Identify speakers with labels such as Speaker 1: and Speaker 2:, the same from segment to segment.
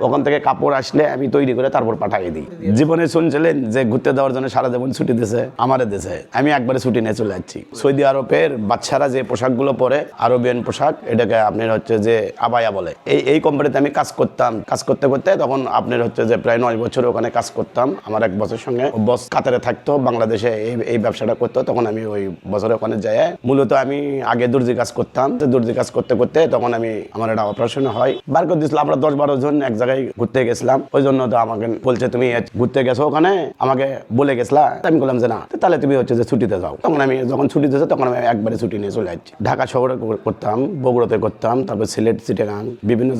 Speaker 1: ওখান থেকে কাপড় আসলে আমি তৈরি করে তারপর পাঠিয়ে দিই। জীবনে শুনছিলেন যে ঘুরতে দেওয়ার জন্য সারা জীবন ছুটি দিয়েছে আমাদের দেশে, আমি একবারে ছুটি নিয়ে চলে যাচ্ছি। সৌদি আরবের বাচ্চারা যে পোশাকগুলো পরে, আরবিয়ান পোশাক, এটাকে আপনার হচ্ছে যে আবায়া বলে। এই কোম্পানিতে আমি কাজ করতাম। কাজ করতে করতে তখন আপনার হচ্ছে যে প্রায় 9 বছর ওখানে কাজ করতাম। আমার এক বছর সঙ্গে বস কাতারে থাকতো, বাংলাদেশে এই ব্যবসাটা করতো। তখন আমি ওই বছরে ওখানে যাই। মূলত আমি আগে দর্জি কাজ করতাম। দর্জি কাজ করতে করতে তখন আমার একটা অপারেশন হয়, বার করে দিয়েছিলাম। আমরা 10-12 জন এক জায়গায় ঘুরতে গেছিলাম। ওই জন্য তো আমাকে বলছে তুমি ঘুরতে গেছো ওখানে, আমাকে বলে গেছিলা। আমি বললাম যে না, তাহলে তুমি হচ্ছে যে ছুটিতে যাও। তখন আমি যখন ছুটি দিয়েছে তখন আমি একবারে ছুটি নিয়ে চলে যাচ্ছি। ঢাকা শহরে করতাম, বগুড়াতে করতাম, তারপর সিলেট, চিটাগাং, বিভিন্ন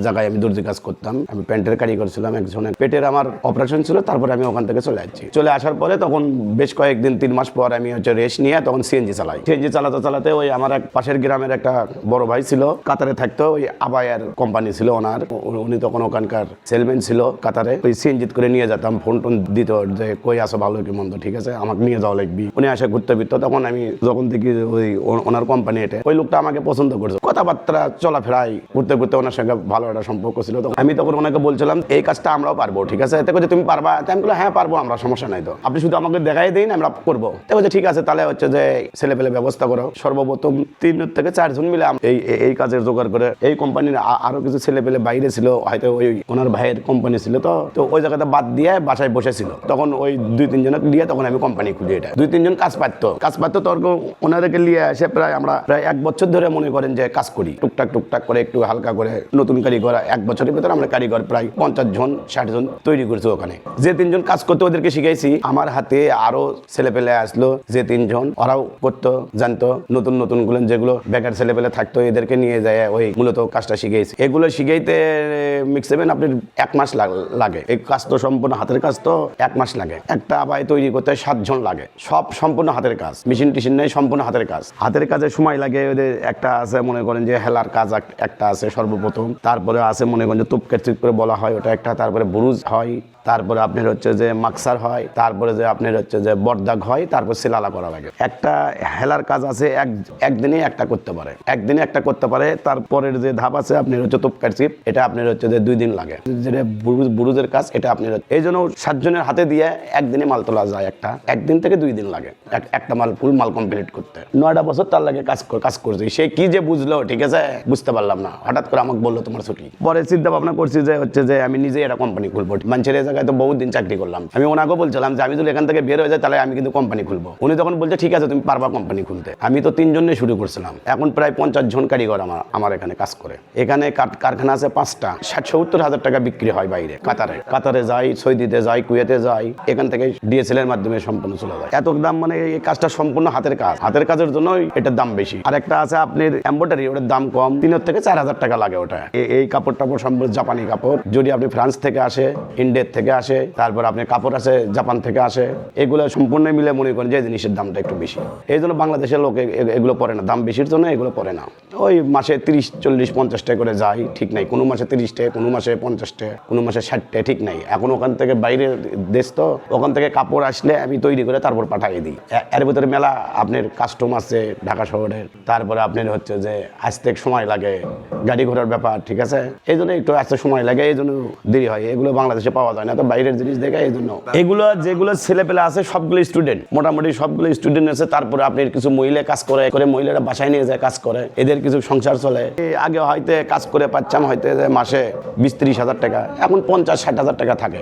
Speaker 1: জায়গায় আমি দর্জি কাজ করতাম। আমি প্যান্টের কারিগর ছিলাম। একজনের পেটের আমার অপারেশন ছিল, তারপরে আমি ওখান থেকে চলে যাচ্ছি। চলে আসার পরে তখন বেশ কয়েকদিন 3 মাস পর আমি হচ্ছে রেস্ট নিয়ে তখন সিএনজি চালাই। সিএনজি চালাতে চালাতে ওই আমার এক পাশের গ্রামের একটা বড় ভাই ছিল, কাতারে থাকতো। ওই আবায়ার কোম্পানি ছিল ওনার, উনি তখন ওখানকার সেলম্যান ছিল কাতারে। ওই সিএনজি করে নিয়ে যেতাম, ফোন টোন দিত যে কই আসো, ভালো কি মন্দ, ঠিক আছে আমাকে নিয়ে যাওয়া লাগবি। উনি আসে ঘুরতে ফিরতো। তখন আমি যখন দেখি ওই ওনার কোম্পানি এটা, ওই লোকটা আমাকে পছন্দ করছে। কথাবার্তা চলাফেরাই ঘুরতে ঘুরতে ওনার সঙ্গে ভালো একটা সম্পর্ক ছিল। তখন আমি তখন ওনাকে বলছিলাম এই কাজটা আমরাও পারবো, ঠিক আছে? এতে তুমি পারবা? আমি বললাম হ্যাঁ পারবো আমরা, সমস্যা নাই, তো আপনি শুধু আমাকে দেখাই দিন, আমরা করবো। তো বলছে ঠিক আছে, তাহলে হচ্ছে যে ছেলে পেলে ব্যবস্থা করো। সর্বপ্রথম 3 থেকে 4 জন মিলে এই কাজের জোগাড় করে। এই কোম্পানির আরো কিছু ছেলে পেলে বাইরে ছিল, হয়তো ওই ওনার ভাইয়ের কোম্পানি ছিল। তো ওই জায়গাতে বাদ দিয়ে বাসায় বসেছিল। তখন ওই 2-3 জনকে দিয়ে তখন আমি কোম্পানি খুলি। এটা 2-3 জন কাজ পাইতো তর্ক ওনাদেরকে নিয়ে এসে প্রায় আমরা 1 বছর ধরে মনে করেন যে কাজ করি, টুকটাক করে একটু হালকা করে। নতুন কারিগর 1 বছরের ভিতরে আমরা কারিগর প্রায় 50 জন 60 জন তৈরি করছি ওখানে। যে 3 জন কাজ করতে ওদেরকে শিখাইছি। আমার হাতে আরো ছেলে পেলে আসলো, যে 3 জন, ওরাও করতো, জানতো। নতুন গুলো যেগুলো বেকার ছেলে পেলে থাকতো, এদেরকে নিয়ে যায় ওই মূলত কাজটা শিখাইছি। এগুলো শিখাইতে ম্যাক্সিমাম আপনার 1 মাস লাগে। এই কাজ তো সম্পূর্ণ হাতের কাজ, তো 1 মাস লাগে। একটা আবাই তৈরি করতে 7 জন লাগে, সব সম্পূর্ণ হাতের কাজ, মেশিন টিশিন নেই, সম্পূর্ণ হাতের কাজ। হাতের কাজে সময় লাগে। ওদের একটা আছে মনে করেন যে হেলার কাজ একটা আছে সর্বপ্রথম, তারপরে আছে মনে করেন যে তুপকের চিপ করে বলা হয় ওটা একটা, তারপরে বুরুজ হয়, তারপরে আপনার হচ্ছে যে মাকসার হয়, তারপরে যে আপনার হচ্ছে যে বর্দাগ হয়, তারপর সেলালা করা লাগে। একটা হেলার কাজ আছে একদিনে একটা করতে পারে, তারপরের যে ধাপ আছে আপনার হচ্ছে তুপকার চিপ, এটা আপনার হচ্ছে যে 2 দিন লাগে। যেটা বুরুজের কাজ, এটা আপনার এই জন্য 7 জনের হাতে দিয়ে একদিনে মাল তোলা যায়। একদিন থেকে 2 দিন লাগে একটা ফুল মাল কমপ্লিট করতে। 9টা বছর তার লাগে কাজ করছে। সে কি যে বুঝলো, ঠিক আছে, বুঝতে পারলাম না। হঠাৎ করে আমাকে বললো তোমার ছুটি। পরে চিন্তা ভাবনা করছি যে হচ্ছে যে আমি নিজে একটা কোম্পানি খুলবো। মানুষের এই জায়গায় তো বহুত দিন চাকরি করলাম। আমি ওনাকে বলছিলাম যে আমি যদি এখান থেকে বের হয়ে যাই তাহলে আমি কিন্তু কোম্পানি খুলবো। উনি তখন বলছে ঠিক আছে তুমি পারবা কোম্পানি খুলতে। আমি তো 3 জনে শুরু করছিলাম। এখন প্রায় 50 জন কারিগর আমার এখানে কাজ করে। এখানে কারখানা আছে 5টা। 60-70 হাজার টাকা বিক্রি হয় বাইরে। কাতারে যাই, সৌদিতে যাই, কুয়েতে যাই। এখান থেকে ডিএসএল এর মাধ্যমে সম্পূর্ণ চলে যায়। এত দাম, মানে এই কাজটা সম্পূর্ণ হাতের কাজ। হাতের কাজের জন্য এটার দাম বেশি। আর একটা আছে আপনার এমব্রয়ডারি, ওটার দাম কম, 3 থেকে 4 হাজার টাকা লাগে ওটা। এই কাপড় সম্পূর্ণ জাপানি কাপড়। যদি আপনি ফ্রান্স থেকে আসে, ইন্ডিয়া থেকে আসে, তারপর আপনি কাপড় আছে জাপান থেকে আসে, এগুলো সম্পূর্ণ মিলে মনে করেন যে জিনিসের দামটা একটু বেশি। এই জন্য বাংলাদেশের লোক এগুলো পরে না, দাম বেশির জন্য এগুলো পরে না। ওই মাসে 30-40-50 টাকা করে যায়, ঠিক নাই। কোনো মাসে 30 টাকা, কোনো মাসে 50 টাকা, কোনো মাসে 60 টাকা, ঠিক নাই। এখন ওখান থেকে বাইরের দেশ, তো ওখান থেকে কাপড় আসলে আমি তৈরি করে তারপর পাঠিয়ে দিই। এর ভিতরে মেলা আপনার কাস্টম আছে ঢাকা শহরের। তারপরে আপনার হচ্ছে যে আসতে সময় লাগে, গাড়ি ঘোড়ার ব্যাপার, ঠিক আছে। এই জন্য একটু আসতে সময় লাগে, এই জন্য দেরি হয়। এগুলো বাংলাদেশে পাওয়া যায় না, তো বাইরের জিনিস দেখে এই জন্য। এগুলো যেগুলো ছেলে পেলে আছে সবগুলো স্টুডেন্ট, মোটামুটি সবগুলো স্টুডেন্ট আছে। তারপরে আপনার কিছু মহিলা কাজ করে, মহিলারা বাসায় নিয়ে যায় কাজ করে, এদের কিছু সংসার চলে। আগে হয়তো কাজ করে পাচ্ছাম হয়তো মাসে 20-30 হাজার টাকা, এখন 50-60 হাজার টাকা থাকে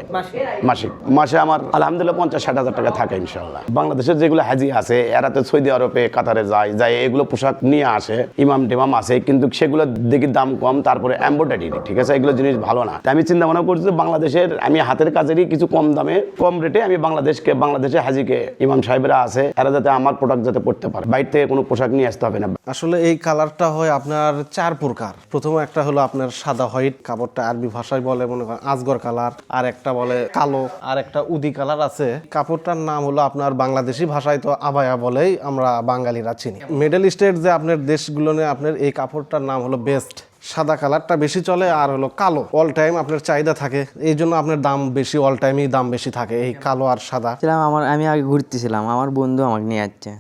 Speaker 1: মাসে। আমার আলহামদুলিল্লাহ 50-60 হাজার টাকা থাকে ইনশাল্লাহ। বাংলাদেশের যেগুলো হাজি আছে এরা তো সৌদি আরবে, কাতারে যায় এগুলো পোশাক নিয়ে আসে, ইমাম টিমাম আছে, কিন্তু সেগুলো দেখি দাম কম। তারপরে এমব্রয়ডারি, ঠিক আছে, এগুলো জিনিস ভালো না। আমি চিন্তা ভাবনা করছি বাংলাদেশের আমি হাতের কাজেরই কিছু কম দামে, কম রেটে আমি বাংলাদেশে হাজিকে ইমাম সাহেবরা আছে, এরা যাতে আমার প্রোডাক্ট যাতে পড়তে পারে, বাইরে থেকে কোনো পোশাক নিয়ে আসতে হবে না।
Speaker 2: আসলে এই কালারটা হয় আপনার 4 প্রকার। প্রথমে একটা হলো আপনার সাদা হোয়াইট, কাপড়টা আরবি ভাষায় বলে মনে করেন আজগর কালার, আর একটা বলে কালো, আর একটা উদি কালার আছে। কাপড়টার নাম হলো আপনার বাংলাদেশি ভাষায় তো আবায়া বলেই আমরা বাঙালিরা চিনি। মিডল ইস্টের যে আপনার দেশগুলো নিয়ে আপনার এই কাপড়টার নাম হলো বেস্ট। সাদা কালারটা বেশি চলে আর হলো কালো অল টাইম আপনার চাহিদা থাকে, এই জন্য আপনার দাম বেশি, অল টাইমই দাম বেশি থাকে এই কালো আর সাদা।
Speaker 3: আমি আগে ঘুরতেছিলাম, আমার বন্ধু আমাকে নিয়ে যাচ্ছে,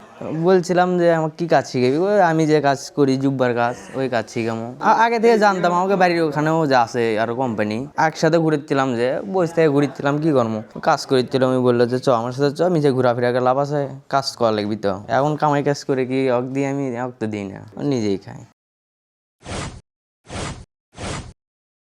Speaker 3: বলছিলাম যে আমাকে কি কাজ শিখাবি, ওই আমি যে কাজ করি জুব্বার কাজ ওই কাজ শিখামো। আগে থেকে জানতাম, আমাকে বাড়ির ওখানেও যে আছে আরো কোম্পানি, একসাথে ঘুরেছিলাম, যে বসে থেকে ঘুরেছিলাম কি করবো, কাজ করেছিলাম। আমি বললো যে চ আমার সাথে চ, আমি যে ঘোরাফেরা লাভ আছে, কাজ করা লাগবি তো। এখন কামাই কাজ করে কি অক দিয়ে আমি অক তো দিই না, নিজেই খাই।